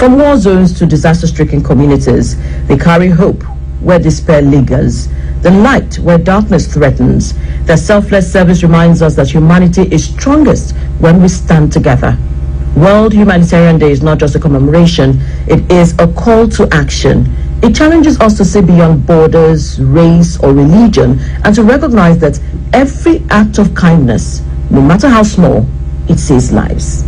From war zones to disaster-stricken communities, they carry hope where despair lingers, the light where darkness threatens. Their selfless service reminds us that humanity is strongest when we stand together. World Humanitarian Day is not just a commemoration, it is a call to action. It challenges us to see beyond borders, race, or religion, and to recognize that every act of kindness, no matter how small, it saves lives.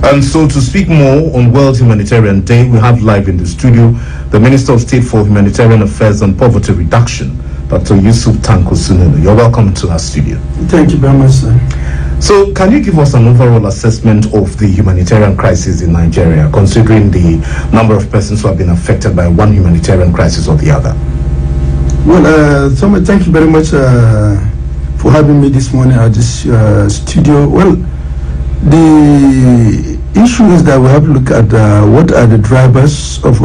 And so to speak more on World Humanitarian Day, we have live in the studio the Minister of State for Humanitarian Affairs and Poverty Reduction, Dr. Yusuf Tanko Sununu. You're welcome to our studio. Thank you very much, sir. So can you give us an overall assessment of the humanitarian crisis in Nigeria, considering the number of persons who have been affected by one humanitarian crisis or the other? Well, Thomas, thank you very much for having me this morning at this studio. Well, the issue is that we have to look at what are the drivers of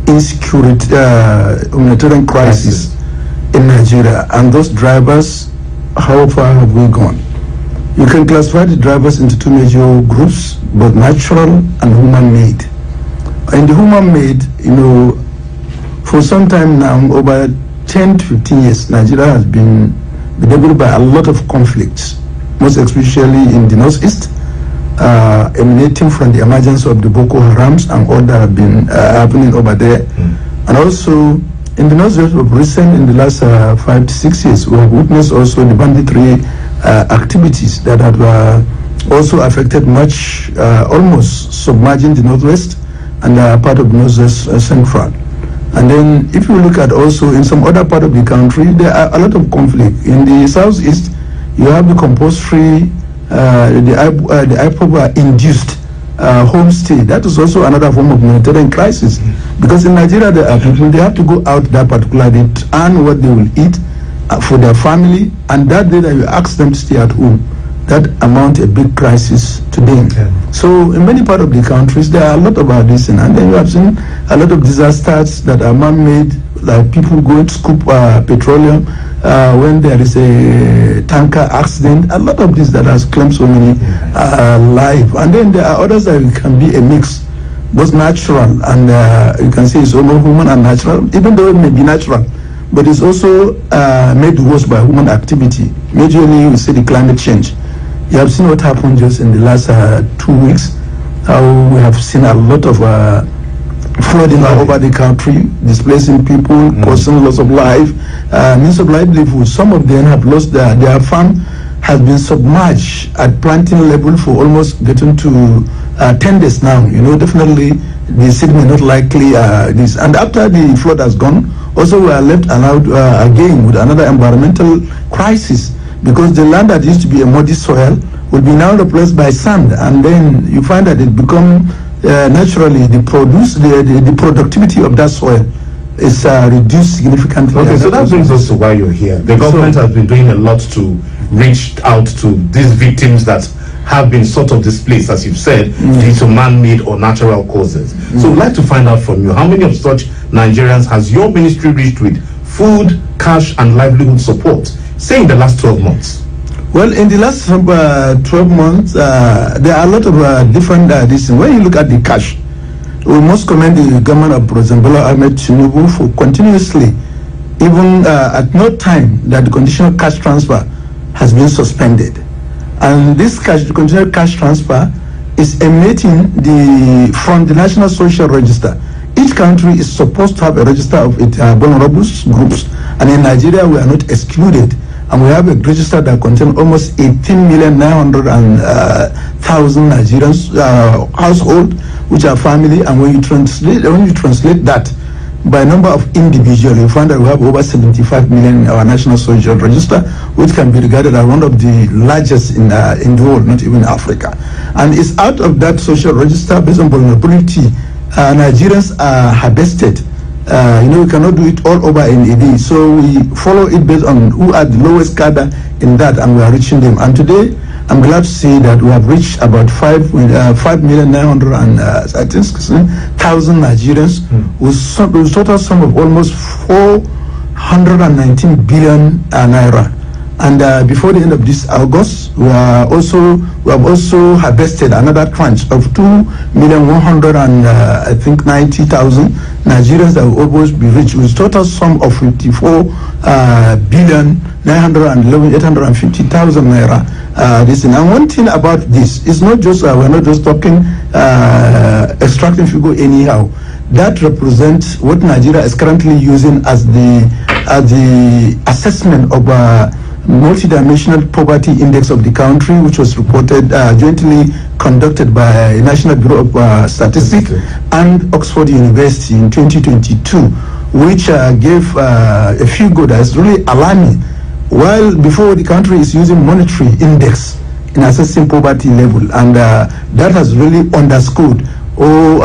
insecurity, humanitarian crisis in Nigeria, and those drivers, how far have we gone? You can classify the drivers into two major groups, both natural and human-made. In the human-made, for some time now, over 10 to 15 years, Nigeria has been bedeviled by a lot of conflicts, most especially in the northeast, emanating from the emergence of the Boko Harams and all that have been happening over there. And also in the northwest of recent, in the last 5 to 6 years, we have witnessed also the banditry activities that have also affected much, almost submerging the northwest and part of the northwest central. And then if you look at also in some other part of the country, there are a lot of conflict. In the southeast, you have the compulsory the IPOB-induced homestay. That is also another form of humanitarian crisis, because in Nigeria there are people, they have to go out that particular day to earn what they will eat for their family, and that day that you ask them to stay at home, that amount a big crisis to them. So in many parts of the countries there are a lot about this, and then you have seen a lot of disasters that are man-made, like people going to scoop petroleum when there is a tanker accident. A lot of this that has claimed so many lives. And then there are others that can be a mix, both natural and you can say it's almost human and natural, even though it may be natural, but it's also made worse by human activity. Majorly, we see the climate change. You have seen what happened just in the last 2 weeks, how we have seen a lot of flooding all over the country, displacing people, causing loss of life, means of livelihood. Some of them have lost their farm, has been submerged at planting level for almost getting to 10 days now. Definitely the city may not likely this. And after the flood has gone, also we are left allowed again with another environmental crisis, because the land that used to be a muddy soil will be now replaced by sand, and then you find that it become naturally the productivity of that soil is reduced significantly. Okay, so that brings us to why you're here. The government has been doing a lot to reach out to these victims that have been sort of displaced, as you've said, due to man-made or natural causes. So we'd like to find out from you, how many of such Nigerians has your ministry reached with food, cash, and livelihood support, say in the last 12 months? Well, in the last 12 months, there are a lot of different things. When you look at the cash, we must commend the government of President Bola Ahmed Tinubu for continuously, even at no time that the conditional cash transfer has been suspended. And this conditional cash transfer is emanating from the National Social Register. Each country is supposed to have a register of its vulnerable groups, and in Nigeria we are not excluded. And we have a register that contains almost 18,900,000 Nigerians household, which are family. And when you translate that by number of individuals, you find that we have over 75 million in our National Social Register, which can be regarded as one of the largest in the world, not even Africa. And it's out of that social register, based on vulnerability, Nigerians are harvested. We cannot do it all over in a day, so we follow it based on who are the lowest cadre in that, and we are reaching them. And today I'm glad to say that we have reached about 5,900,000 Nigerians with total sum of almost 419 billion naira. And before the end of this August, we have also harvested another tranche of 2,190,000 Nigerians that will always be reached with total sum of 54,911,850,000 naira. And one thing about this is not just we're not just talking extracting figure anyhow. That represents what Nigeria is currently using as the assessment of multidimensional poverty index of the country, which was reported jointly conducted by National Bureau of Statistics and Oxford University in 2022, which gave a figure that is really alarming. While before the country is using monetary index in assessing poverty level, and that has really underscored or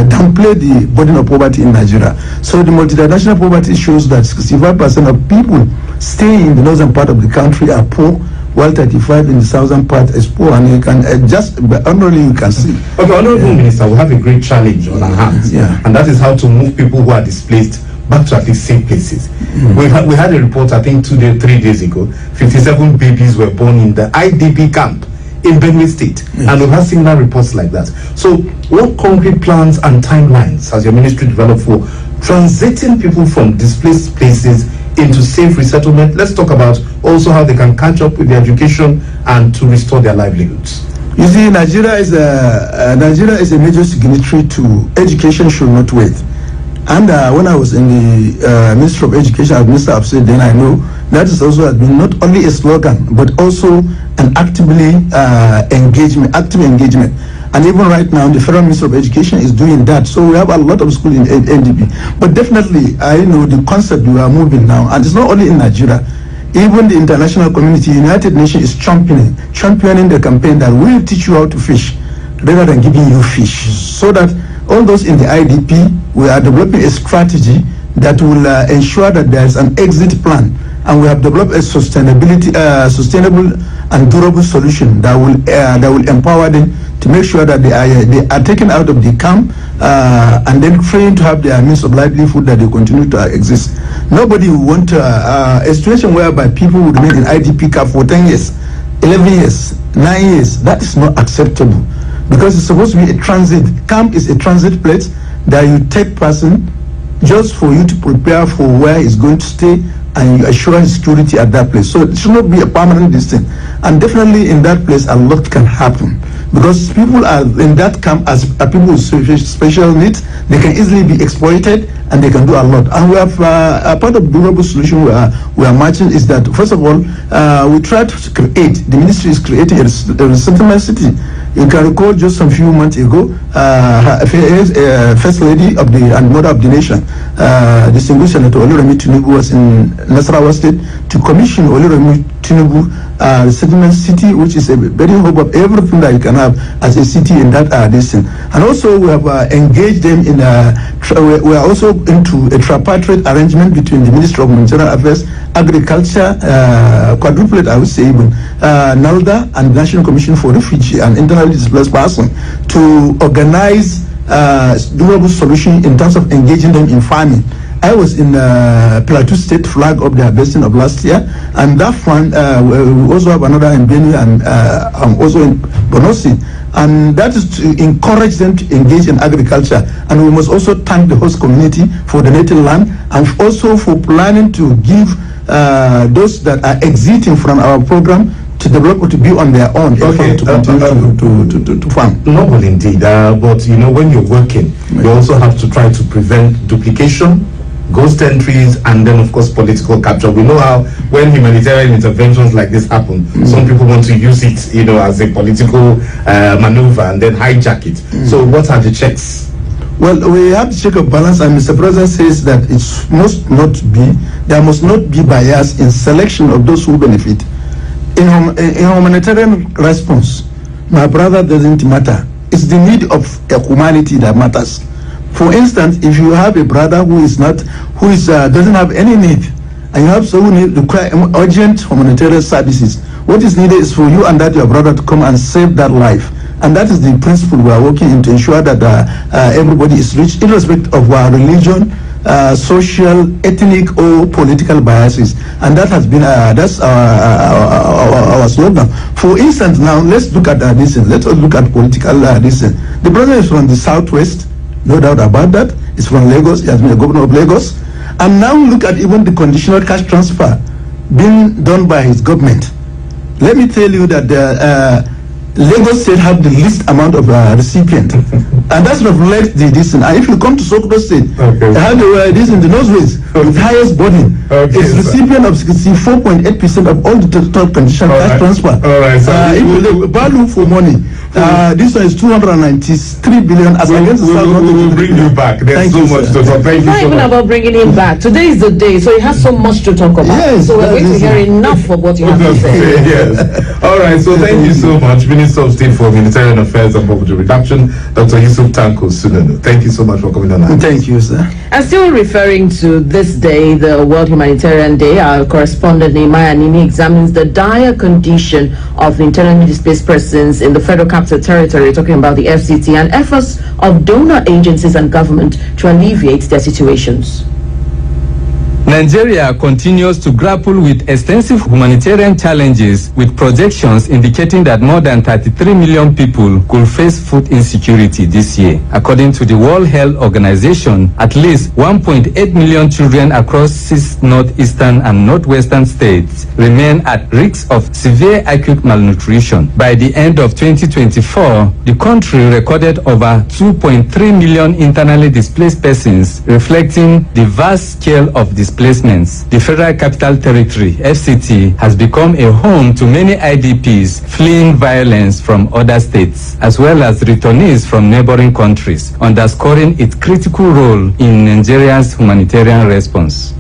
downplay the burden of poverty in Nigeria. So the multidimensional poverty shows that 65% of people staying in the northern part of the country are poor, while 35% in the southern part is poor. And you can just honorably you can see. Okay, Honorable Minister, we have a great challenge on our hands, and that is how to move people who are displaced back to at least safe places. We had a report, I think 3 days ago, 57 babies were born in the IDP camp in Benue State, and we've had similar reports like that. So what concrete plans and timelines has your ministry developed for transiting people from displaced places into safe resettlement? Let's talk about also how they can catch up with their education and to restore their livelihoods. You see, Nigeria is a major signatory to education should not wait. And when I was in the Ministry of Education, as Minister have said, then I know that is also has been not only a slogan, but also an active engagement. And even right now, the Federal Ministry of Education is doing that. So we have a lot of schools in NDP. But definitely, I know the concept we are moving now, and it's not only in Nigeria. Even the international community, United Nations is championing the campaign that we'll teach you how to fish rather than giving you fish. So that all those in the IDP, we are developing a strategy that will ensure that there is an exit plan, and we have developed a sustainable and durable solution that will empower them to make sure that they are taken out of the camp and then trained to have their means of livelihood that they continue to exist. Nobody will want a situation whereby people would remain in IDP camp for 10 years, 11 years, 9 years. That is not acceptable, because it's supposed to be a transit. Camp is a transit place that you take person just for you to prepare for where he's going to stay, and you assure his security at that place. So it should not be a permanent distance. And definitely in that place, a lot can happen, because people are in that camp as people with special needs. They can easily be exploited, and they can do a lot. And we have a part of durable solution we are marching is that, first of all, we try to create, the ministry is creating a resettlement city. You can recall just some few months ago, First Lady of and Mother of the Nation, distinguished Senator Oluremi Tinubu, was in Nasarawa State to commission Oluremi Tinubu resettlement city, which is a very hub of everything that you can have as a city in that district. And also we have engaged them in we are also into a tripartite arrangement between the Ministry of Humanitarian Affairs, Agriculture, quadruplet I would say even, NALDA and National Commission for Refugee and Internally Displaced Persons, to organize durable solution in terms of engaging them in farming. I was in Plateau State flag of the harvesting of last year, and that one we also have another in Benue and also in Bonosi, and that is to encourage them to engage in agriculture. And we must also thank the host community for the native land, and also for planning to give those that are exiting from our program to develop or to be on their own, to continue to farm. Noble indeed, but you know, when you're working, you also have to try to prevent duplication, ghost entries, and then of course political capture. We know how when humanitarian interventions like this happen, some people want to use it, you know, as a political maneuver and then hijack it. So what are the checks? Well, we have to check a balance, and Mr. President says that there must not be bias in selection of those who benefit. In humanitarian response, my brother, doesn't matter. It's the need of humanity that matters. For instance, if you have a brother who doesn't have any need, and you have someone who require urgent humanitarian services, what is needed is for you and that your brother to come and save that life. And that is the principle we are working in, to ensure that everybody is reached, irrespective of our religion, social, ethnic, or political biases, and that has been that's our slogan. For instance, now let's look at this. Let us look at political this. The president is from the southwest, no doubt about that. He's from Lagos. He has been a governor of Lagos, and now look at even the conditional cash transfer being done by his government. Let me tell you that Lagos State have the least amount of recipient, and that's reflects this. And if you come to Sokoto State, they have this in the northwest with highest burden. It's recipient of 64.8% of all the total conditional cash transfer. All right. So if you look value for money, this one is 293 billion. As against we'll bring you back. There's so much to talk. Thank you not so even much. about bringing him back. Today is the day, so he has so much to talk about. Yes, so we're going to hear enough of what you have to say. Yes. All right. So thank you so much, Minister of State for Humanitarian Affairs and Poverty Reduction, Dr. Yusuf Tanko Sununu. Thank you so much for coming on. Thank you, sir. And still referring to this day, the World Humanitarian Day, our correspondent Nehemiah Nini examines the dire condition of internally displaced persons in the Federal Capital Territory, talking about the FCT and efforts of donor agencies and government to alleviate their situations. Nigeria continues to grapple with extensive humanitarian challenges, with projections indicating that more than 33 million people could face food insecurity this year. According to the World Health Organization, at least 1.8 million children across 6 northeastern and northwestern states remain at risk of severe acute malnutrition. By the end of 2024, the country recorded over 2.3 million internally displaced persons, reflecting the vast scale of displacements. The Federal Capital Territory, FCT, has become a home to many IDPs fleeing violence from other states, as well as returnees from neighboring countries, underscoring its critical role in Nigeria's humanitarian response.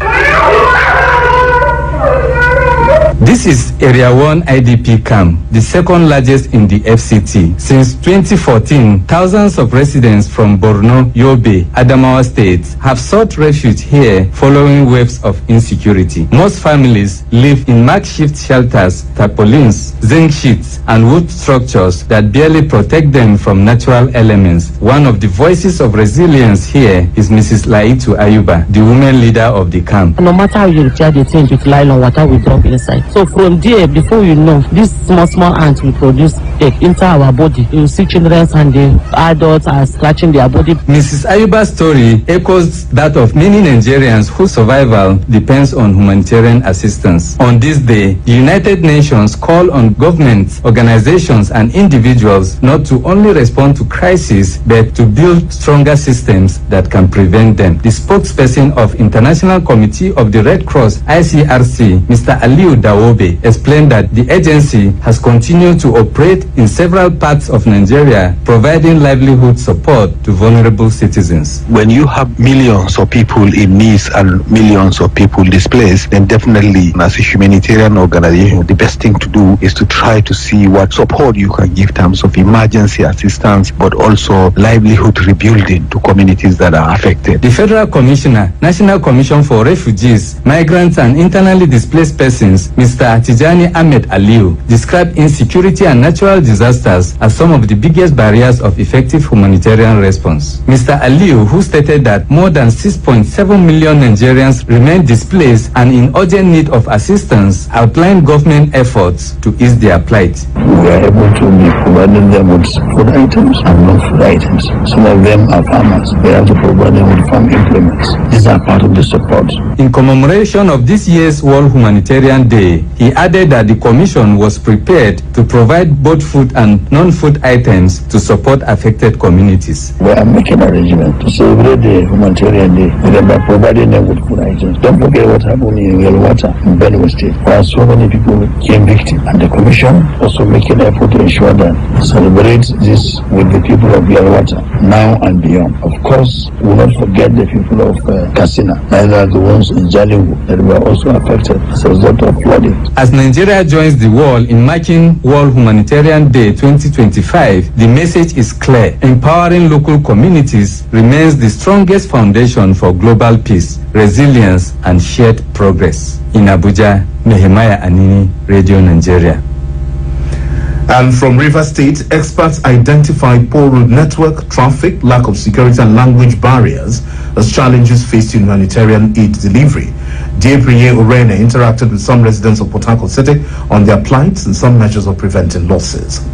This is Area 1 IDP camp, the second largest in the FCT. Since 2014, thousands of residents from Borno, Yobe, Adamawa states have sought refuge here following waves of insecurity. Most families live in makeshift shelters, tarpaulins, zinc sheets, and wood structures that barely protect them from natural elements. One of the voices of resilience here is Mrs. Laitu Ayuba, the women leader of the camp. No matter how you repair the thing with nylon, water will drop inside. So from there, before you know, this small ants will produce egg into our body. You see children and the adults are scratching their body. Mrs. Ayuba's story echoes that of many Nigerians whose survival depends on humanitarian assistance. On this day, the United Nations call on governments, organizations, and individuals not to only respond to crises, but to build stronger systems that can prevent them. The spokesperson of International Committee of the Red Cross, ICRC, Mr. Aliu Dawobe, explained that the agency has continued to operate in several parts of Nigeria, providing livelihood support to vulnerable citizens. When you have millions of people in need and millions of people displaced, then definitely as a humanitarian organization, the best thing to do is to try to see what support you can give in terms of emergency assistance, but also livelihood rebuilding to communities that are affected. The Federal Commissioner, National Commission for Refugees, Migrants and Internally Displaced Persons, Mr. Tijani Ahmed Aliu, described insecurity and natural disasters as some of the biggest barriers of effective humanitarian response. Mr. Aliu, who stated that more than 6.7 million Nigerians remain displaced and in urgent need of assistance, outlined government efforts to ease their plight. We are able to be providing them with food items and non-food items. Some of them are farmers. We have to provide them with farm implements. These are part of the support. In commemoration of this year's World Humanitarian Day, he added that the Commission was prepared to provide both food and non-food items to support affected communities. We are making arrangements to celebrate the Humanitarian Day by providing them with food items. Don't forget what happened in Yelwata in Benue State, where so many people became victims. And the Commission also making an effort to ensure that celebrate this with the people of Yelwata now and beyond. Of course, we will not forget the people of Katsina, neither the ones in Jalingo that were also affected as a result of flooding. As Nigeria joins the world in marking World Humanitarian Day 2025, the message is clear. Empowering local communities remains the strongest foundation for global peace, resilience, and shared progress. In Abuja, Nehemiah Anini, Radio Nigeria. And from Rivers State, experts identify poor road network, traffic, lack of security and language barriers as challenges faced in humanitarian aid delivery. Gabriel Orene interacted with some residents of Port Harcourt City on their plights and some measures of preventing losses.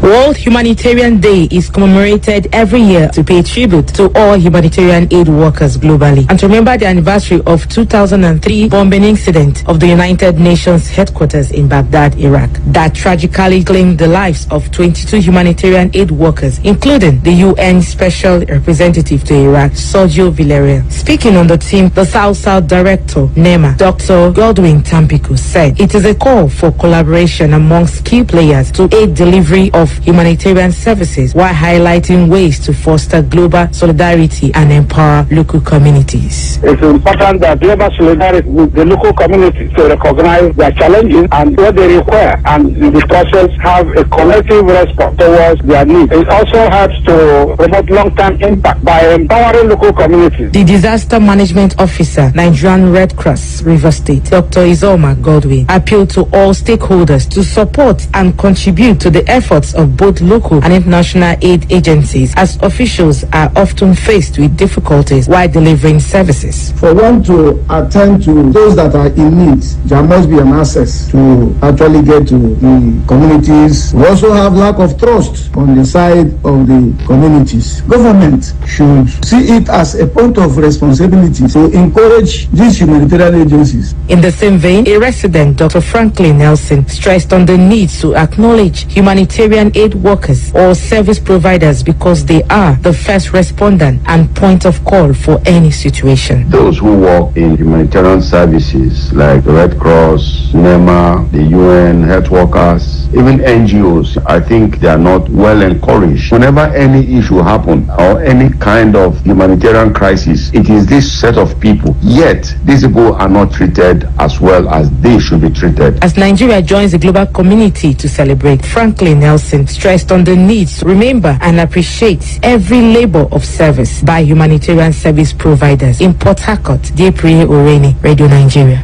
World Humanitarian Day is commemorated every year to pay tribute to all humanitarian aid workers globally and to remember the anniversary of 2003 bombing incident of the United Nations headquarters in Baghdad, Iraq, that tragically claimed the lives of 22 humanitarian aid workers, including the UN Special Representative to Iraq, Sergio Villarreal. Speaking on the team, the South-South Director, NEMA, Dr. Godwin Tampico, said it is a call for collaboration amongst key players to aid delivery of humanitarian services while highlighting ways to foster global solidarity and empower local communities. It's important that global solidarity with the local community to recognize their challenges and what they require, and in the process have a collective response towards their needs. It also helps to promote long-term impact by empowering local communities. The Disaster Management Officer, Nigerian Red Cross, Rivers State, Dr. Izoma Godwin, appealed to all stakeholders to support and contribute to the efforts of both local and international aid agencies, as officials are often faced with difficulties while delivering services. For one to attend to those that are in need, there must be an access to actually get to the communities. We also have lack of trust on the side of the communities. Government should see it as a point of responsibility to encourage these humanitarian agencies. In the same vein, a resident, Dr. Franklin Nelson, stressed on the need to acknowledge humanitarian aid workers or service providers because they are the first respondent and point of call for any situation. Those who work in humanitarian services like the Red Cross, NEMA, the UN, health workers, even NGOs, I think they are not well encouraged. Whenever any issue happens or any kind of humanitarian crisis, it is this set of people. Yet, these people are not treated as well as they should be treated. As Nigeria joins the global community to celebrate, Franklin Nelson stressed on the need to remember and appreciate every labor of service by humanitarian service providers. In Port Harcourt, Gabriel Orene, Radio Nigeria.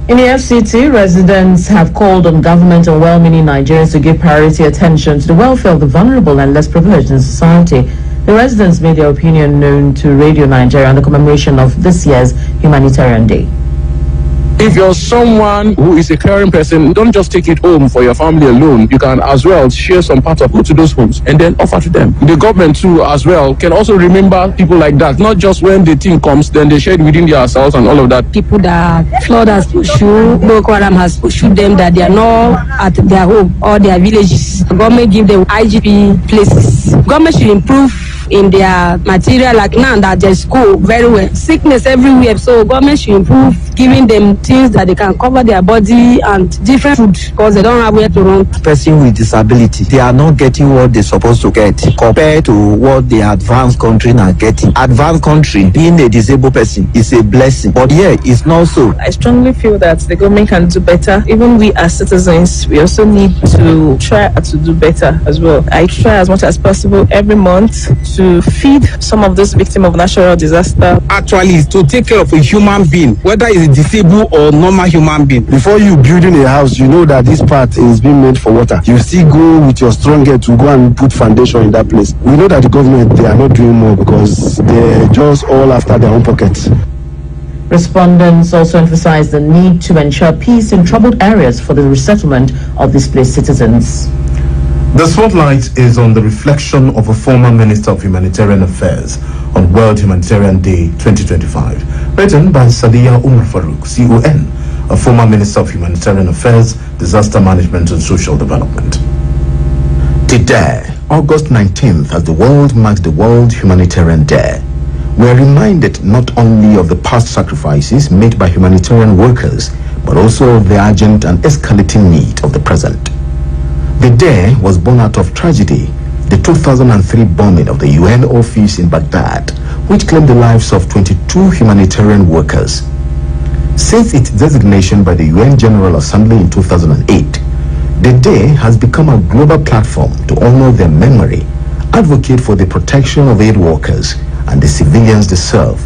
In the FCT, residents have called on government and well-meaning Nigerians to give priority attention to the welfare of the vulnerable and less privileged in society. The residents made their opinion known to Radio Nigeria on the commemoration of this year's Humanitarian Day. If you're someone who is a caring person, don't just take it home for your family alone. You can as well share some part of it to those homes and then offer to them. The government too as well can also remember people like that, not just when the thing comes, then they share it within themselves and all of that. People that flood has pursued, Boko Haram has pursued them, that they are not at their home or their villages. The government give them IGP places. Government should improve in their material, like now that they school very well. Sickness everywhere, so government should improve giving them things that they can cover their body and different food because they don't have where to run. Person with disability, they are not getting what they're supposed to get compared to what the advanced country are getting. Advanced country, being a disabled person is a blessing, but here it's not so. I strongly feel that the government can do better. Even we as citizens, we also need to try to do better as well. I try as much as possible every month to feed some of those victims of natural disaster. Actually, is to take care of a human being, whether it's disabled or normal human being. Before you building a house, you know that this part is being made for water. You still go with your strong head to go and put foundation in that place. We know that the government, they are not doing more because they're just all after their own pockets. Respondents also emphasized the need to ensure peace in troubled areas for the resettlement of displaced citizens. The spotlight is on the reflection of a former Minister of Humanitarian Affairs on World Humanitarian Day 2025, written by Sadiya Umar Farouk, CON, a former Minister of Humanitarian Affairs, Disaster Management and Social Development. Today, August 19th, as the world marks the World Humanitarian Day, we are reminded not only of the past sacrifices made by humanitarian workers, but also of the urgent and escalating need of the present. The day was born out of tragedy, the 2003 bombing of the UN office in Baghdad, which claimed the lives of 22 humanitarian workers. Since its designation by the UN General Assembly in 2008, the day has become a global platform to honor their memory, advocate for the protection of aid workers and the civilians they serve,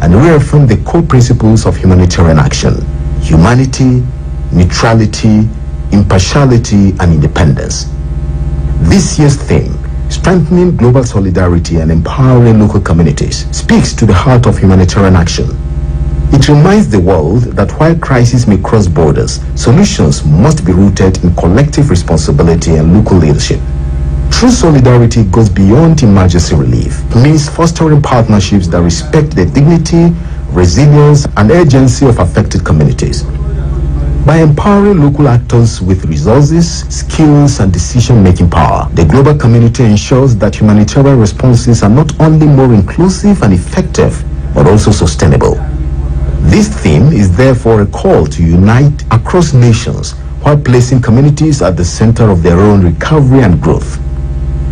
and reaffirm the core principles of humanitarian action: humanity, neutrality, impartiality, and independence. This year's theme, strengthening global solidarity and empowering local communities, speaks to the heart of humanitarian action. It reminds the world that while crises may cross borders, solutions must be rooted in collective responsibility and local leadership. True solidarity goes beyond emergency relief. It means fostering partnerships that respect the dignity, resilience, and urgency of affected communities. By empowering local actors with resources, skills, and decision-making power, the global community ensures that humanitarian responses are not only more inclusive and effective, but also sustainable. This theme is therefore a call to unite across nations while placing communities at the center of their own recovery and growth.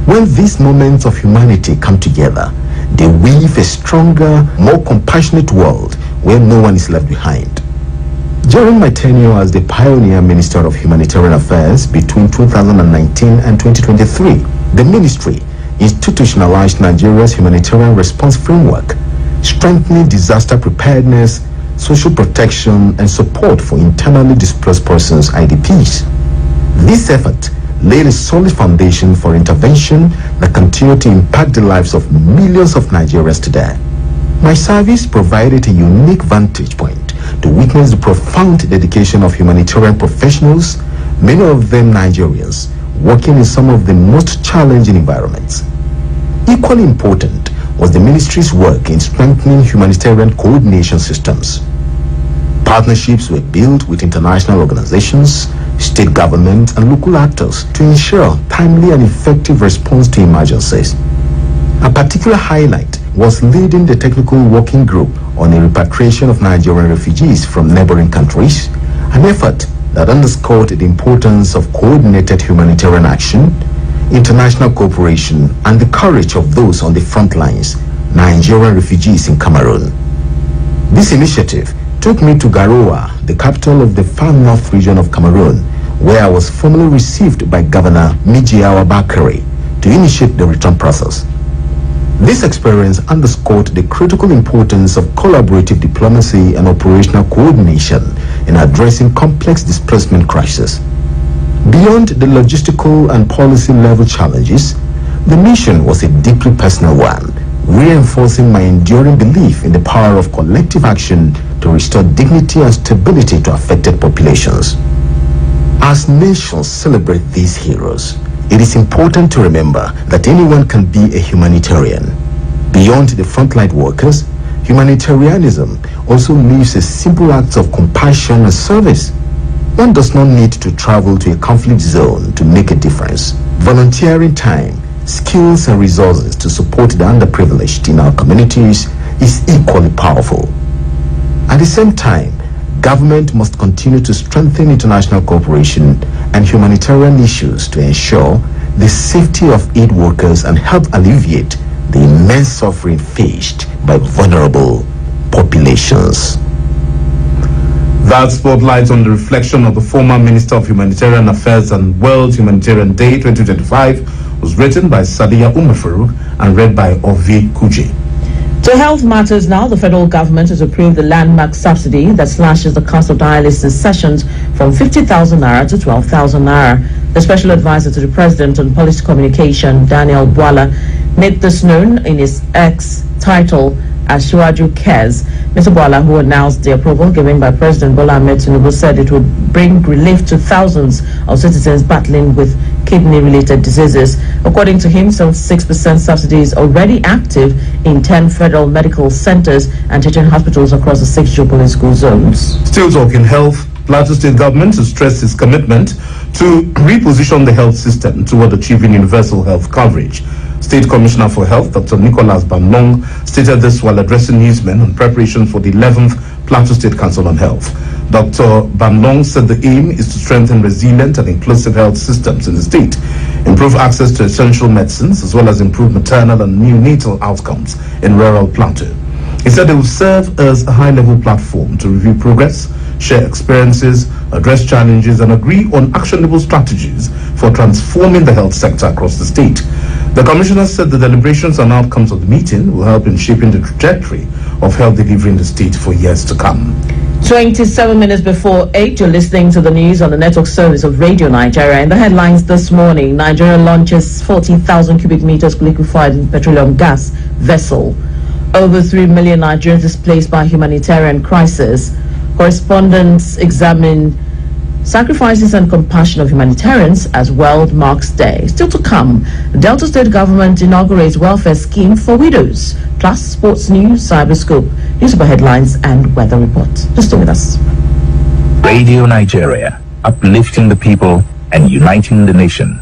When these moments of humanity come together, they weave a stronger, more compassionate world where no one is left behind. During my tenure as the pioneer Minister of Humanitarian Affairs between 2019 and 2023, the ministry institutionalized Nigeria's humanitarian response framework, strengthening disaster preparedness, social protection, and support for internally displaced persons, IDPs. This effort laid a solid foundation for intervention that continue to impact the lives of millions of Nigerians today. My service provided a unique vantage point to witness the profound dedication of humanitarian professionals, many of them Nigerians, working in some of the most challenging environments. Equally important was the ministry's work in strengthening humanitarian coordination systems. Partnerships were built with international organizations, state government, and local actors to ensure timely and effective response to emergencies. A particular highlight was leading the technical working group on the repatriation of Nigerian refugees from neighboring countries, an effort that underscored the importance of coordinated humanitarian action, international cooperation, and the courage of those on the front lines, Nigerian refugees in Cameroon. This initiative took me to Garoua, the capital of the far north region of Cameroon, where I was formally received by Governor Mijiawa Bakary to initiate the return process. This experience underscored the critical importance of collaborative diplomacy and operational coordination in addressing complex displacement crises. Beyond the logistical and policy level challenges, the mission was a deeply personal one, reinforcing my enduring belief in the power of collective action to restore dignity and stability to affected populations. As nations celebrate these heroes, it is important to remember that anyone can be a humanitarian. Beyond the frontline workers, humanitarianism also leaves a simple act of compassion and service. One does not need to travel to a conflict zone to make a difference. Volunteering time, skills, and resources to support the underprivileged in our communities is equally powerful. At the same time, government must continue to strengthen international cooperation and humanitarian issues to ensure the safety of aid workers and help alleviate the immense suffering faced by vulnerable populations. That spotlight on the reflection of the former Minister of Humanitarian Affairs and World Humanitarian Day 2025 was written by Sadiya Umafaru and read by Ovi Kuji. To health matters now, the federal government has approved the landmark subsidy that slashes the cost of dialysis sessions from 50,000 naira to 12,000 naira. The special advisor to the president on policy communication, Daniel Bwala, made this known in his X title as Shiwaju Cares. Mr. Bwala, who announced the approval given by President Bola Ahmed Tinubu, said it would bring relief to thousands of citizens battling with kidney-related diseases. According to him, 76% subsidy is already active in 10 federal medical centers and teaching hospitals across the 6 geopolitical zones. Still talking health, Plateau State government has stressed its commitment to reposition the health system toward achieving universal health coverage. State Commissioner for Health, Dr. Nicholas Bamlong, stated this while addressing newsmen on preparation for the 11th Plateau State Council on Health. Dr. Bamlong said the aim is to strengthen resilient and inclusive health systems in the state, improve access to essential medicines, as well as improve maternal and neonatal outcomes in rural Plateau. He said it will serve as a high-level platform to review progress, share experiences, address challenges, and agree on actionable strategies for transforming the health sector across the state. The commissioner said the deliberations and outcomes of the meeting will help in shaping the trajectory of health delivery in the state for years to come. 27 minutes before 8, you're listening to the news on the network service of Radio Nigeria. In the headlines this morning, Nigeria launches 40,000 cubic meters liquefied petroleum gas vessel. Over 3 million Nigerians displaced by humanitarian crisis. Correspondents examine sacrifices and compassion of humanitarians as World Marks Day. Still to come, the Delta State government inaugurates welfare scheme for widows. Plus, sports news, cyberscope, newspaper headlines, and weather report. Just stay with us. Radio Nigeria, uplifting the people and uniting the nation.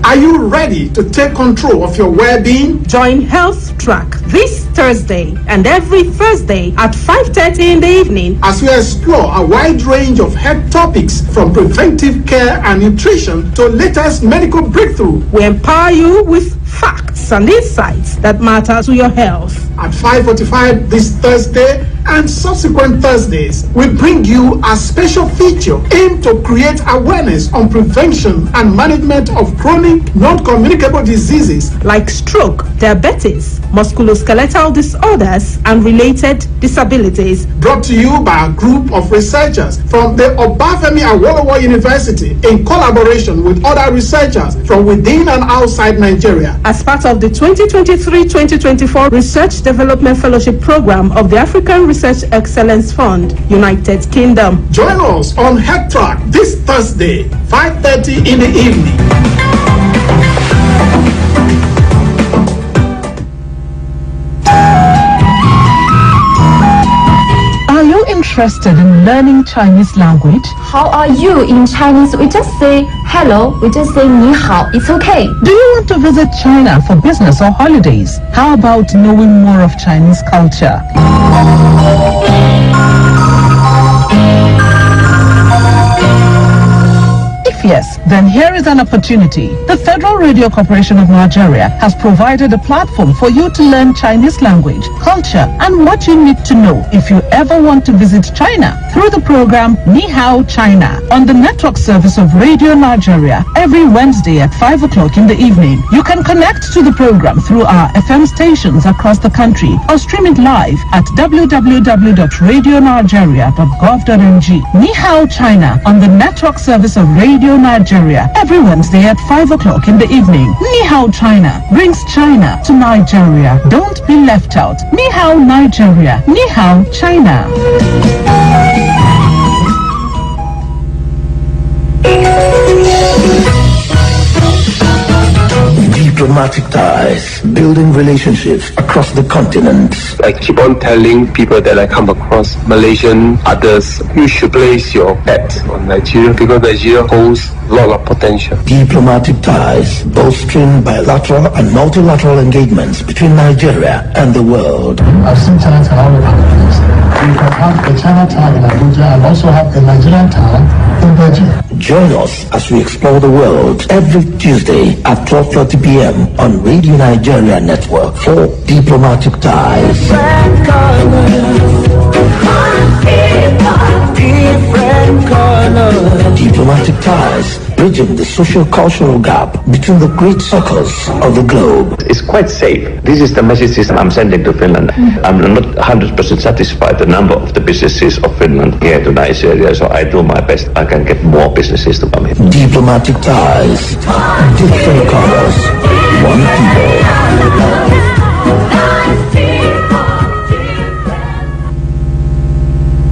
Are you ready to take control of your well-being? Join Health Track this Thursday and every Thursday at 5:30 in the evening as we explore a wide range of health topics from preventive care and nutrition to latest medical breakthrough. We empower you with facts and insights that matter to your health. At 5:45 this Thursday and subsequent Thursdays, we bring you a special feature aimed to create awareness on prevention and management of chronic non-communicable diseases like stroke, diabetes, musculoskeletal disorders, and related disabilities. Brought to you by a group of researchers from the Obafemi Awolowo University in collaboration with other researchers from within and outside Nigeria. As part of the 2023-2024 Research Development Fellowship Program of the African Research Excellence Fund, United Kingdom. Join us on Head Track this Thursday, 5:30 in the evening. Are you interested in learning Chinese language? How are you in Chinese? We just say hello, we just say ni hao. It's okay. Do you want to visit China for business or holidays? How about knowing more of Chinese culture? Yes, then here is an opportunity. The Federal Radio Corporation of Nigeria has provided a platform for you to learn Chinese language, culture, and what you need to know if you ever want to visit China through the program Ni Hao China on the network service of Radio Nigeria every Wednesday at 5 o'clock in the evening. You can connect to the program through our FM stations across the country or stream it live at www.radionigeria.gov.ng. Ni Hao China on the network service of Radio Nigeria every Wednesday at 5 o'clock in the evening. Ni Hao China brings China to Nigeria. Don't be left out. Ni Hao Nigeria. Ni Hao China. Diplomatic ties, building relationships across the continent. I keep on telling people that I come across, Malaysian, others, you should place your bet on Nigeria because Nigeria holds a lot of potential. Diplomatic ties, bolstering bilateral and multilateral engagements between Nigeria and the world. I've seen Chinatown all over the place. You can have a Chinatown in Abuja and also have a Nigerian town in Beijing. Join us as we explore the world every Tuesday at 12:30 p.m. on Radio Nigeria Network for Diplomatic Ties. Diplomatic Ties, bridging the social-cultural gap between the great circles of the globe. It's quite safe. This is the message I'm sending to Finland. I'm not 100% satisfied the number of the businesses of Finland here to Nigeria, so I do my best. I can get more businesses to come here. Diplomatic Ties, different colors, one people.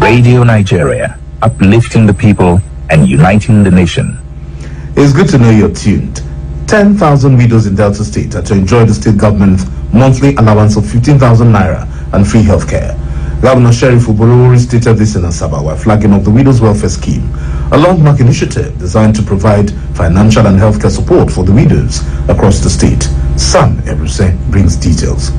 Radio Nigeria, uplifting the people and uniting the nation. It's good to know you're tuned. 10,000 widows in Delta State are to enjoy the state government's monthly allowance of 15,000 naira and free healthcare. Governor Sheriff Uborori stated this in Asaba while flagging up the Widows Welfare Scheme, a landmark initiative designed to provide financial and healthcare support for the widows across the state. Sam Ebruse brings details.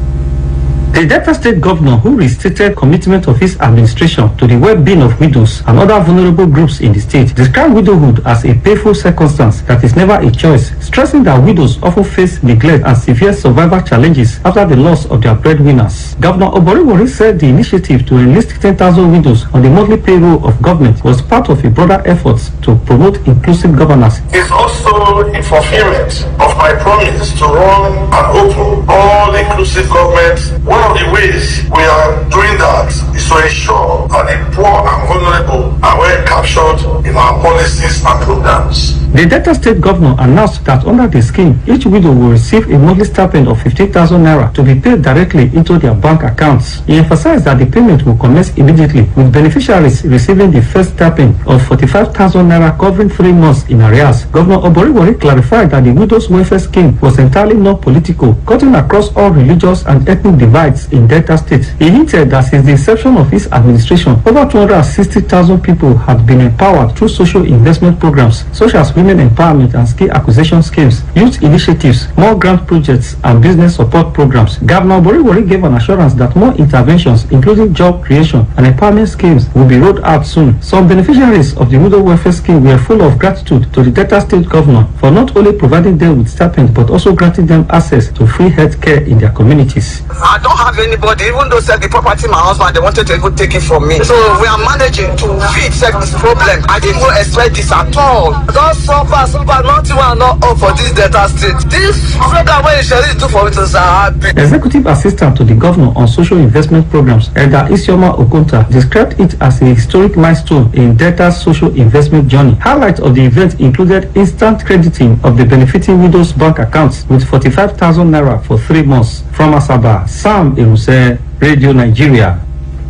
The Delta State governor, who restated commitment of his administration to the well-being of widows and other vulnerable groups in the state, described widowhood as a painful circumstance that is never a choice, stressing that widows often face neglect and severe survival challenges after the loss of their breadwinners. Governor Oboriwori said the initiative to enlist 10,000 widows on the monthly payroll of government was part of a broader effort to promote inclusive governance. It's also in fulfillment of my promise to run an open, all-inclusive government. One of the ways we are doing that is to ensure that the poor and vulnerable are well captured in our policies and programs. The Delta State governor announced that under the scheme, each widow will receive a monthly stipend of 15,000 naira to be paid directly into their bank accounts. He emphasized that the payment will commence immediately, with beneficiaries receiving the first stipend of 45,000 naira covering 3 months in arrears. Governor Oboriwori clarified that the widows' welfare scheme was entirely non-political, cutting across all religious and ethnic divides in Delta State. He hinted that since the inception of his administration, over 260,000 people have been empowered through social investment programs such as women empowerment and skill acquisition schemes, youth initiatives, more grant projects, and business support programs. Governor Oboriwori gave an assurance that more interventions, including job creation and empowerment schemes, will be rolled out soon. Some beneficiaries of the widow welfare scheme were full of gratitude to the Delta State governor for not only providing them with stipend but also granting them access to free health care in their communities. I don't have anybody, even though said the property my husband, they wanted to even take it from me. So we are managing to feed this problem. I didn't even expect this at all. Just so far, nothing will not up for this Delta State. This program when you do for me to say happy. Executive Assistant to the Governor on Social Investment Programs, Elder Isioma Okonta, described it as a historic milestone in Delta's social investment journey. Highlights of the event included instant crediting of the benefiting widows' bank accounts with 45,000 naira for 3 months. From Asaba, Sam Iruse, Radio Nigeria.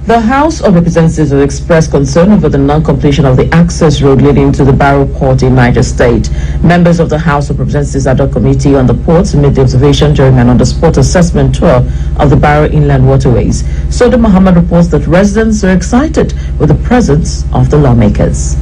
The House of Representatives has expressed concern over the non-completion of the access road leading to the Barrow Port in Niger State. Members of the House of Representatives ad hoc committee on the ports made the observation during an on-the-spot assessment tour of the Barrow inland waterways. Soda Muhammad reports that residents are excited with the presence of the lawmakers.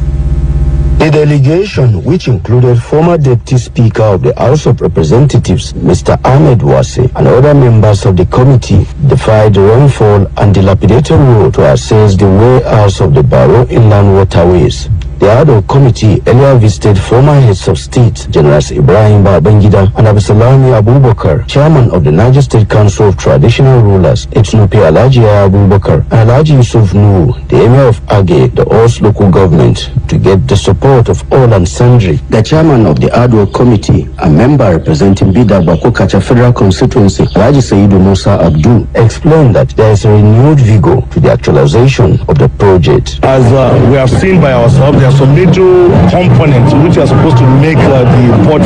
The delegation, which included former Deputy Speaker of the House of Representatives, Mr. Ahmed Wase, and other members of the committee, defied the rainfall and dilapidated road to assess the way out of the Barrow inland waterways. The ad hoc committee earlier visited former heads of state, Generals Ibrahim Babangida and Absalami Abubakar, chairman of the Niger State Council of Traditional Rulers, Etnope Alhaji Abubakar, and Alhaji Yusuf Nuhu, the emir of Agge, the Os local government, to get the support of all and sundry. The chairman of the ad hoc committee, a member representing Bida Bakokacha Federal Constituency, Alhaji Saidu Musa Abdul, explained that there is a renewed vigor to the actualization of the project. As we have seen by ourselves, there are some major components which are supposed to make the port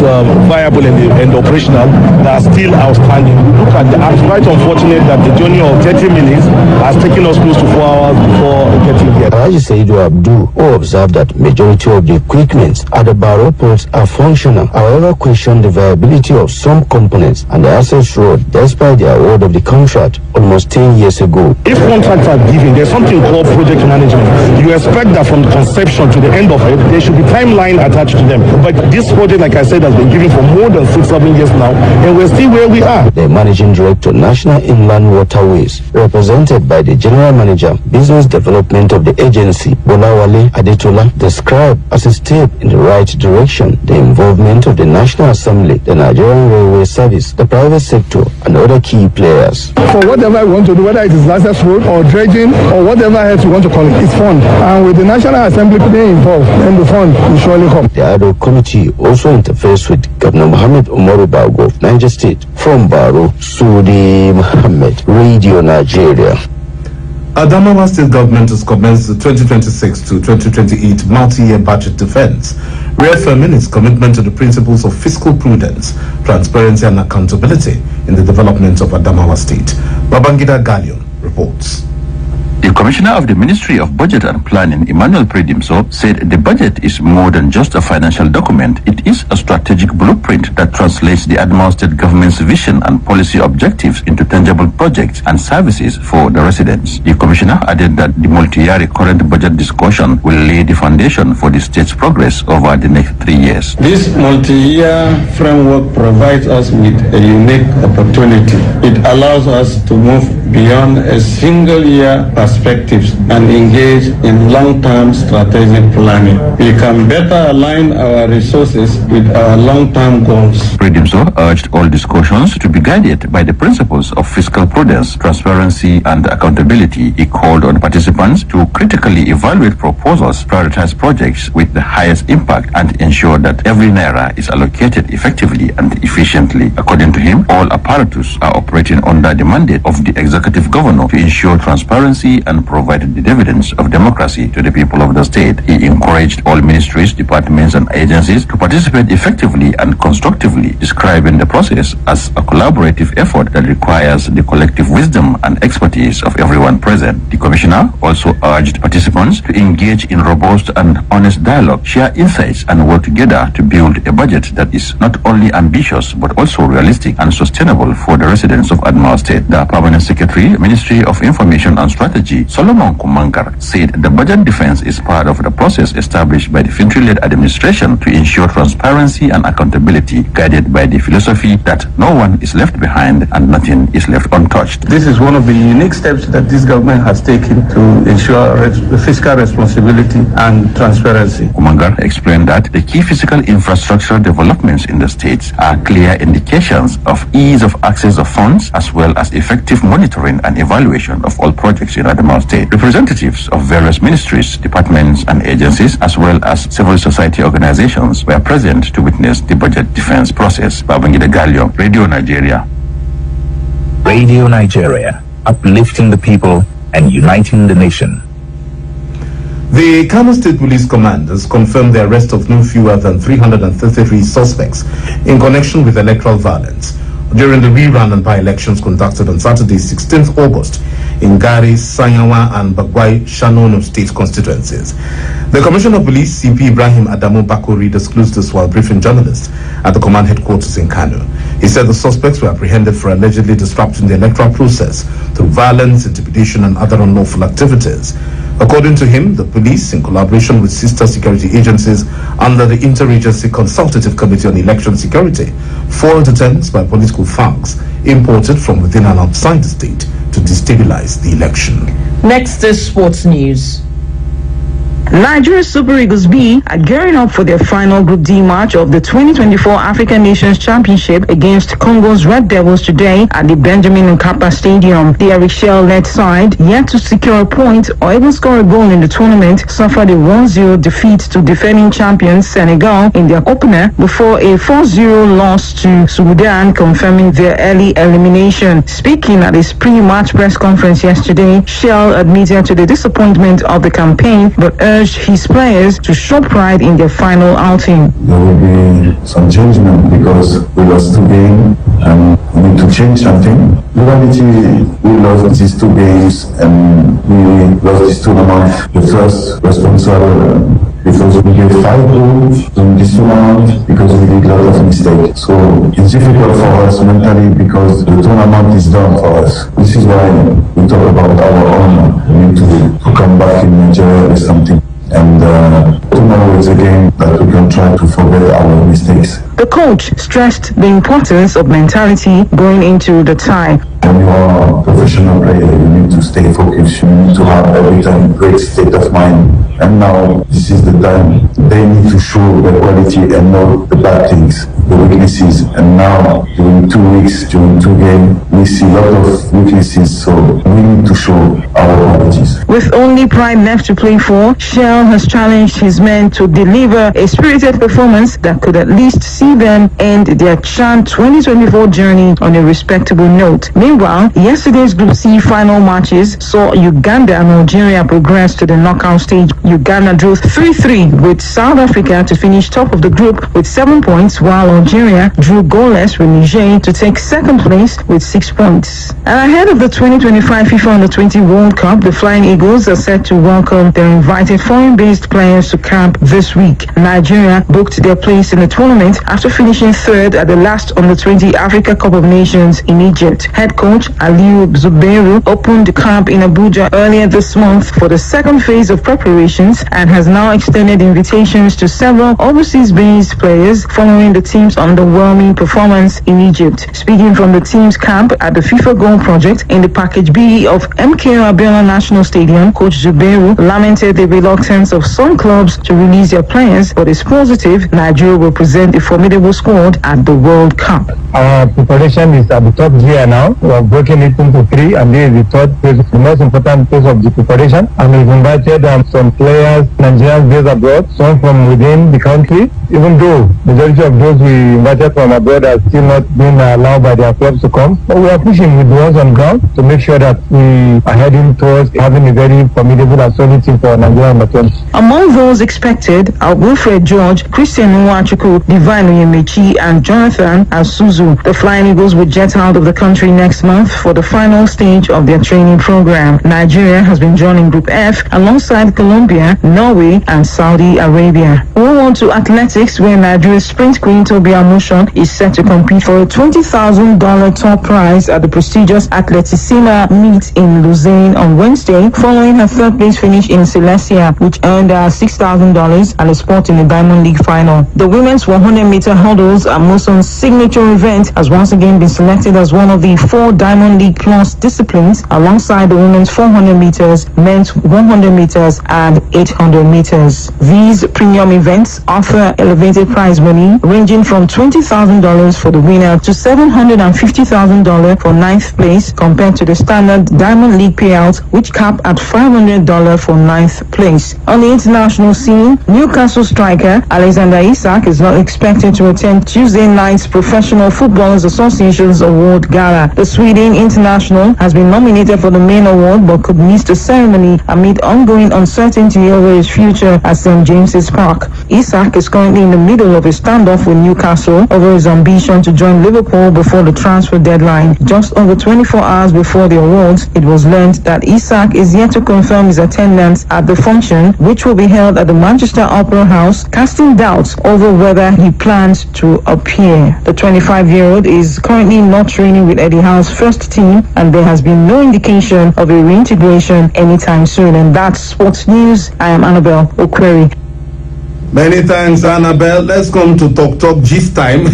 viable and operational that are still outstanding. Look at the it's quite unfortunate that the journey of 30 minutes has taken us close to 4 hours before getting here. Alhaji Saidu Abdul, who observed that majority of the equipment at the Barrow ports are functional, however questioned the viability of some components and the access road despite the award of the contract almost 10 years ago. If contracts are given, there's something called project management. You expect that from the conception to the end of it, there should be timeline attached to them. But this project, like I said, has been given for more than 6-7 years now, and we're still where we are. The Managing Director, National Inland Waterways, represented by the General Manager, Business Development of the agency, Bolawale Adetola, described as a step in the right direction the involvement of the National Assembly, the Nigerian Railway Service, the private sector, and other key players. For whatever we want to do, whether it is access road or dredging or whatever else we want to call it, it's fund. And with the National Assembly being involved, then the fund will surely come. The ad hoc committee also interfaces with Governor Mohammed Umaru Bago of Niger State. From Barrow, Sudi Mohammed, Radio Nigeria. Adamawa State government has commenced the 2026 to 2028 multi-year budget defense, reaffirming its commitment to the principles of fiscal prudence, transparency and accountability in the development of Adamawa State. Babangida Gallion reports. The Commissioner of the Ministry of Budget and Planning, Emmanuel Predimso, said the budget is more than just a financial document. It is a strategic blueprint that translates the Adamawa State government's vision and policy objectives into tangible projects and services for the residents. The Commissioner added that the multi-year recurrent budget discussion will lay the foundation for the state's progress over the next 3 years. This multi-year framework provides us with a unique opportunity. It allows us to move beyond a single-year perspectives and engage in long-term strategic planning. We can better align our resources with our long-term goals. Predimso urged all discussions to be guided by the principles of fiscal prudence, transparency, and accountability. He called on participants to critically evaluate proposals, prioritize projects with the highest impact, and ensure that every naira is allocated effectively and efficiently. According to him, all apparatus are operating under the mandate of the executive governor to ensure transparency and provide the dividends of democracy to the people of the state. He encouraged all ministries, departments, and agencies to participate effectively and constructively, describing the process as a collaborative effort that requires the collective wisdom and expertise of everyone present. The Commissioner also urged participants to engage in robust and honest dialogue, share insights, and work together to build a budget that is not only ambitious but also realistic and sustainable for the residents of Adamawa State. The Permanent Secretary, Ministry of Information and Strategy, Solomon Kumangar, said the budget defense is part of the process established by the Fintry-led administration to ensure transparency and accountability, guided by the philosophy that no one is left behind and nothing is left untouched. This is one of the unique steps that this government has taken to ensure fiscal responsibility and transparency. Kumangar explained that the key physical infrastructure developments in the states are clear indications of ease of access of funds as well as effective monitoring and evaluation of all projects in Adamawa State. Representatives of various ministries, departments, and agencies, as well as civil society organizations, were present to witness the budget defense process. Babangida Gallo, Radio Nigeria. Radio Nigeria, uplifting the people and uniting the nation. The Kano State Police Command has confirmed the arrest of no fewer than 333 suspects in connection with electoral violence during the rerun and by-elections conducted on Saturday, 16th August in Gari, Sanyawa, and Bagwai, Shanono state constituencies. The Commissioner of Police, CP Ibrahim Adamu Bakori, disclosed this while briefing journalists at the command headquarters in Kano. He said the suspects were apprehended for allegedly disrupting the electoral process through violence, intimidation, and other unlawful activities. According to him, the police, in collaboration with sister security agencies under the Interagency Consultative Committee on Election Security, foiled attempts by political thugs imported from within and outside the state to destabilize the election. Next is sports news. Nigeria Super Eagles B are gearing up for their final Group D match of the 2024 African Nations Championship against Congo's Red Devils today at the Benjamin Mkapa Stadium. The Eric Shell-led side, yet to secure a point or even score a goal in the tournament, suffered a 1-0 defeat to defending champions Senegal in their opener before a 4-0 loss to Sudan, confirming their early elimination. Speaking at his pre-match press conference yesterday, Shell admitted to the disappointment of the campaign but urged his players to show pride in their final outing. There will be some changement because we lost 2 games and we need to change something. Reality, we lost these 2 games and we lost this tournament. The first responsible because we get 5 goals in this tournament because we did a lot of mistakes. So it's difficult for us mentally because the tournament is done for us. This is why we talk about our honor. We need to come back in Nigeria with something. And tomorrow is a game that we can try to forget our mistakes. The coach stressed the importance of mentality going into the tie. When you are a professional player, you need to stay focused. You need to have every time great state of mind. And now this is the time they need to show the quality and not the bad things, the weaknesses. And now during 2 weeks, during 2 games, we see a lot of weaknesses. So we need to show our qualities. With only pride left to play for, Shell has challenged his men to deliver a spirited performance that could at least see them end their CHAN 2024 journey on a respectable note. Meanwhile, yesterday's Group C final matches saw Uganda and Algeria progress to the knockout stage. Uganda drew 3-3 with South Africa to finish top of the group with 7 points, while Algeria drew goalless with Niger to take second place with 6 points. And ahead of the 2025 FIFA Under-20 World World Cup, the Flying Eagles are set to welcome their invited foreign-based players to camp this week. Nigeria booked their place in the tournament after finishing third at the last Under-20 Africa Cup of Nations in Egypt. Head coach Aliyu Zubairu opened the camp in Abuja earlier this month for the second phase of preparations and has now extended invitations to several overseas-based players following the team's underwhelming performance in Egypt. Speaking from the team's camp at the FIFA Goal Project in the Package B of MKO Abiola National Stadium, Coach Zubairu lamented the reluctance of some clubs to release their players, but is positive Nigeria will present a formidable squad at the World Cup. Our preparation is at the top tier now. We are breaking it into three, and this is the third phase, the most important phase of the preparation. And we've invited some players, Nigerians based abroad, some from within the country, even though majority of those we invited from abroad are still not being allowed by their clubs to come. But we are pushing with the ones on ground to make sure that we are heading towards having a very formidable and solid team for Nigeria under 20. Among those expected are Wilfred George, Christian Nwachukwu, Divine Oyemechi, and Jonathan Asuzu. The Flying Eagles will jet out of the country next month for the final stage of their training program. Nigeria has been drawn in Group F alongside Colombia, Norway, and Saudi Arabia. Move on to athletics, where Nigeria's sprint queen Tobi Amusan is set to compete for a $20,000 top prize at the prestigious Atleticima meet in Lausanne on Wednesday, following her third place finish in Silesia, which earned her $6,000 and a spot in the Diamond League final. The women's 100-meter hurdles, Amusan's signature event, has once again been selected as one of the 4 Diamond League Plus disciplines, alongside the women's 400 meters, men's 100 meters, and 800 meters. These premium events offer elevated prize money ranging from $20,000 for the winner to $750,000 for 9th place, compared to the standard Diamond League payout, which cap at $500 for 9th place. On the international scene, Newcastle striker Alexander Isak is not expected to attend Tuesday night's Professional Footballers Association's Award Gala. The Sweden international has been nominated for the main award but could miss the ceremony amid ongoing uncertainty over his future at St. James's Park. Isak is currently in the middle of a standoff with Newcastle over his ambition to join Liverpool before the transfer deadline. Just over 24 hours before the awards, it was learned that Isak is yet to confirm his attendance at the function, which will be held at the Manchester Opera House, casting doubts over whether he plans to appear. The 25-year-old is currently not training with Eddie Howe's first team, and there has been no indication of a reintegration anytime soon. And that's sports news. I am Annabelle Okweri. Many thanks, Annabelle. Let's come to Talk Gist time.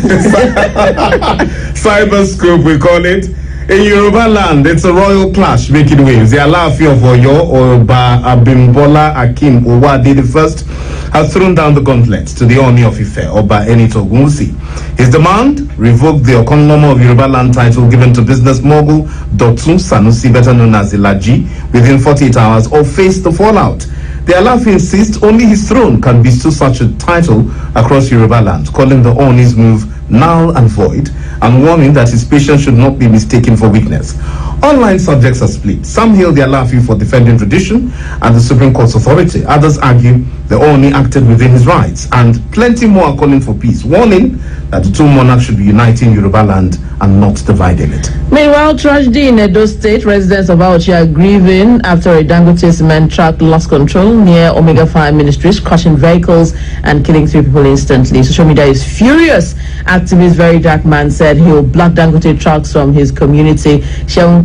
Cyberscope, we call it. In Yoruba land, it's a royal clash making waves. The Alaafin of Oyo, Oba Abimbola Akim Owade the first, has thrown down the gauntlet to the Ooni of Ife, Oba Enito Ogunwusi. His demand: revoke the Okonomo of Yoruba land title given to business mogul Dotun Sanusi, better known as Ilaji, within 48 hours, or face the fallout. The Alaafin insists only his throne can bestow such a title across Yoruba land, calling the Ooni's move null and void, and warning that his patience should not be mistaken for weakness. Online subjects are split. Some hail the Alaafin for defending tradition and the Supreme Court's authority. Others argue the Ooni acted within his rights, and plenty more are calling for peace, warning that the two monarchs should be uniting Yoruba land and not dividing it. Meanwhile, tragedy in Edo State. Residents of Auchi are grieving after a Dangote cement truck lost control near Omega Fire Ministries, crushing vehicles and killing 3 people instantly. Social media is furious. Activist Very Dark Man said he will block Dangote trucks from his community. Sheon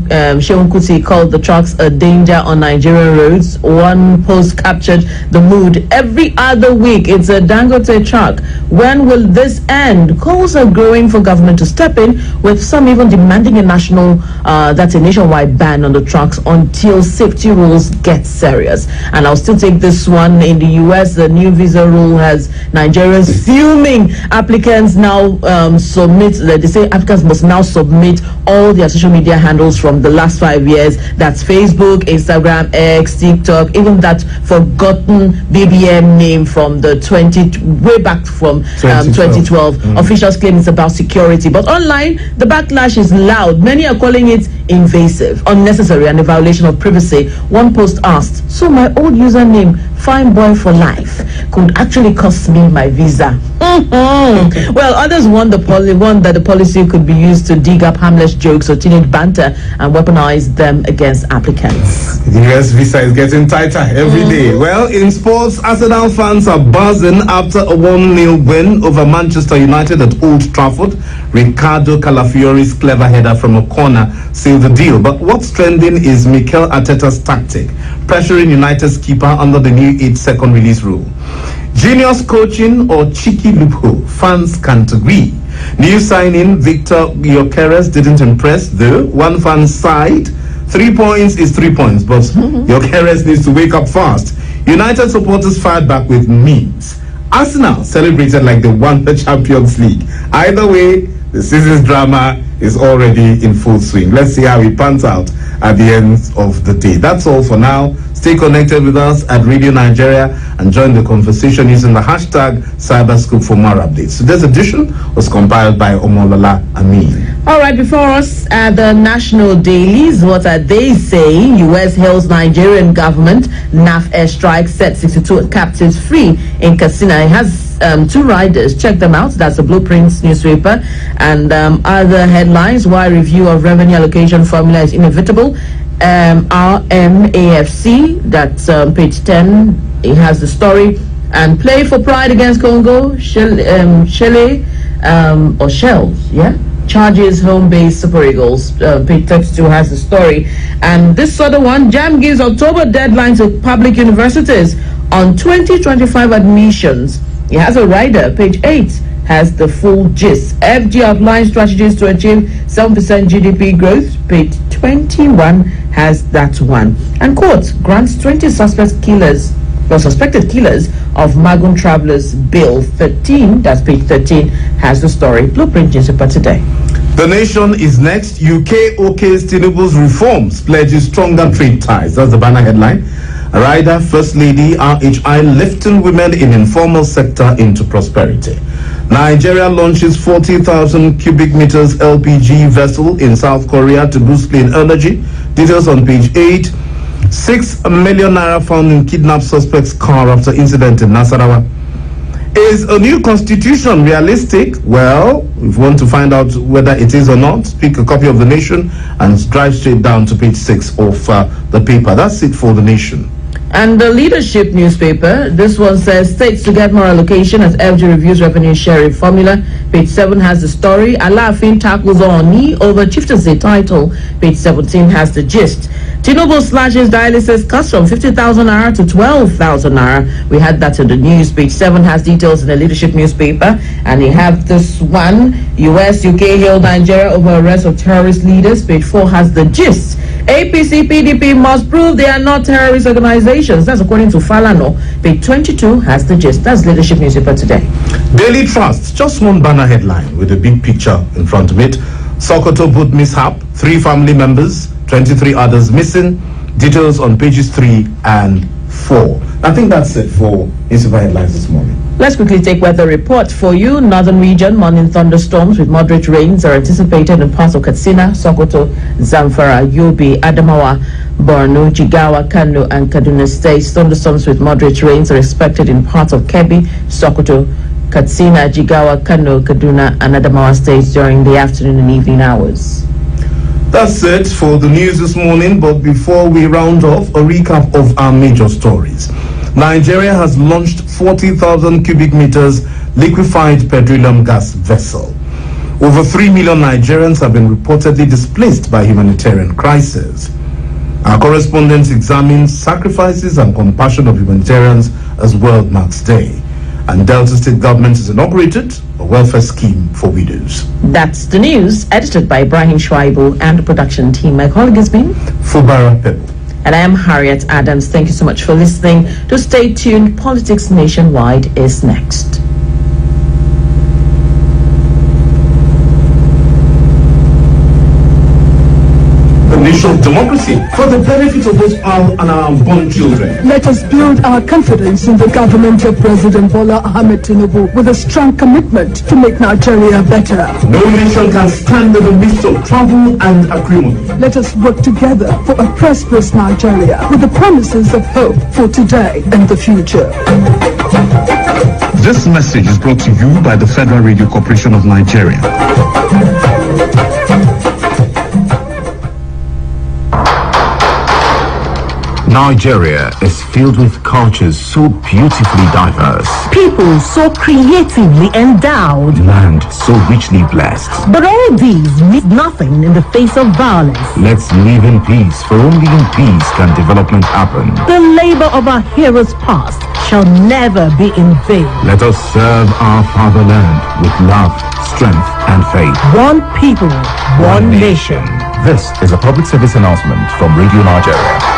Kuti called the trucks a danger on Nigerian roads. One post captured the mood. Every other week, it's a Dangote truck. When will this end? Calls are growing for government to step in, with some even demanding a nationwide ban on the trucks until safety rules get serious. And I'll still take this one. In the US, the new visa rule has Nigerians fuming. Applicants now they say applicants must now submit all their social media handles from the last 5 years. That's Facebook, Instagram, X, TikTok, even that forgotten BBM name from the way back from 2012. Officials claim it's about security, but online the backlash is loud. Many are calling it invasive, unnecessary, and a violation of privacy. One post asked, so my old username, Fine Boy for Life, could actually cost me my visa. Well, others want that the policy could be used to dig up harmless jokes or teenage banter and weaponize them against applicants. The US visa is getting tighter every day. Well, in sports, Arsenal fans are buzzing after a 1-0 win over Manchester United at Old Trafford. Ricardo Calafiori's clever header from a corner sealed the deal. But what's trending is Mikel Arteta's tactic, pressuring United's keeper under the new 8-second release rule. Genius coaching or cheeky loophole? Fans can't agree. New signing Victor Gyökeres didn't impress, though. One fan sighed. 3 points is 3 points, but Gyökeres needs to wake up fast. United supporters fired back with memes. Arsenal celebrated like they won the Champions League. Either way, the season's drama is already in full swing. Let's see how it pans out at the end of the day. That's all for now. Stay connected with us at Radio Nigeria and join the conversation using the hashtag Cyberscoop for more updates. Today's edition was compiled by Omolola Amin. All right, before us at the national dailies, what are they saying? U.S. hails Nigerian government. NAF airstrike set 62 captives free in Katsina. It has 2 riders. Check them out. That's the Blueprints newspaper. And other headlines: why review of revenue allocation formula is inevitable. RMAFC, that's page 10. It has the story. And play for pride against Congo. Shells, yeah. Charges home-based Super Eagles. Page 32 has the story. And this other one, JAM gives October deadline to public universities on 2025 admissions. It has a rider. Page 8 has the full gist. FG outlines strategies to achieve 7% GDP growth. Page 21 has that one. And court grants 20 suspected killers of Magun travelers bail. 13, that's page 13, has the story. Blueprint newspaper today. The Nation is next. UK OK's Tinubu's reforms pledges stronger trade ties. That's the banner headline. Rider, First Lady RHI lifting women in informal sector into prosperity. Nigeria launches 40,000 cubic meters LPG vessel in South Korea to boost clean energy. Details on page 8. 6 million naira found in kidnapped suspect's car after incident in Nasarawa. Is a new constitution realistic? Well, if you want to find out whether it is or not, pick a copy of The Nation and drive straight down to page 6 of the paper. That's it for The Nation. And the Leadership newspaper, this one says states to get more allocation as FG reviews revenue sharing formula. Page 7 has the story. Alaafin tackles Oni over chieftaincy title. Page 17 has the gist. Tinubu slashes dialysis costs from 50,000 naira to 12,000 naira. We had that in the news. Page 7 has details in the Leadership newspaper. And you have this one, US, UK hail Nigeria over arrest of terrorist leaders. Page 4 has the gist. APC, PDP must prove they are not terrorist organizations. That's according to Falano. Page 22 has the gist. That's Leadership newspaper today. Daily Trust, just one banner headline with a big picture in front of it. Sokoto boat mishap, 3 family members, 23 others missing. Details on pages 3 and 4. I think that's it for newspaper headlines this morning. Let's quickly take weather report for you. Northern region, morning thunderstorms with moderate rains are anticipated in parts of Katsina, Sokoto, Zamfara, Yobe, Adamawa, Borno, Jigawa, Kano, and Kaduna states. Thunderstorms with moderate rains are expected in parts of Kebbi, Sokoto, Katsina, Jigawa, Kano, Kaduna, and Adamawa states during the afternoon and evening hours. That's it for the news this morning, but before we round off, a recap of our major stories. Nigeria has launched 40,000 cubic meters liquefied petroleum gas vessel. Over 3 million Nigerians have been reportedly displaced by humanitarian crisis. Our correspondents examine sacrifices and compassion of humanitarians as World Marks Day. And Delta State government has inaugurated a welfare scheme for widows. That's the news, edited by Ibrahim Shuaibu and the production team. My colleague has been Fubara Pebble. And I am Harriet Adams. Thank you so much for listening. To stay tuned, Politics Nationwide is next. The institution of democracy for the benefit of us all and our unborn children. Let us build our confidence in the government of President Bola Ahmed Tinubu with a strong commitment to make Nigeria better. No nation can stand in the midst of trouble and acrimony. Let us work together for a prosperous Nigeria with the promises of hope for today and the future. This message is brought to you by the Federal Radio Corporation of Nigeria. Nigeria is filled with cultures so beautifully diverse. People so creatively endowed. Land so richly blessed. But all these mean nothing in the face of violence. Let's live in peace, for only in peace can development happen. The labor of our heroes past shall never be in vain. Let us serve our fatherland with love, strength, and faith. One people, one nation. This is a public service announcement from Radio Nigeria.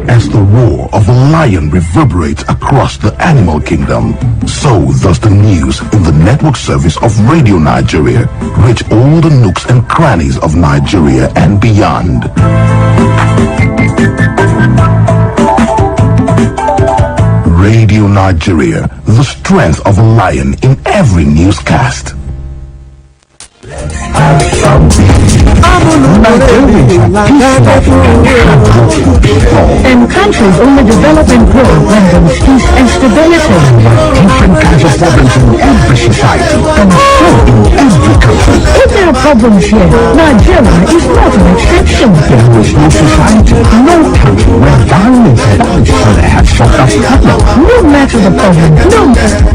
As the roar of a lion reverberates across the animal kingdom, so does the news in the network service of Radio Nigeria reach all the nooks and crannies of Nigeria and beyond. Radio Nigeria, the strength of a lion in every newscast. And countries only develop and grow when there is peace and stability. Different kinds of problems in every society and so in every country. If there are problems here, Nigeria is not an exception. There is no society, no country where violence and bloodshed has stopped us coming. No matter the problem, no matter.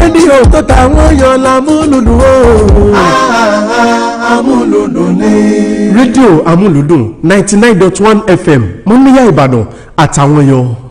Rédíò tó táwọn yọ lámúlùdùn o. Amúlùdùn ni. Rédíò Amúlùdùn 99.1 FM Moniya Ibadan àtàwọn yọ.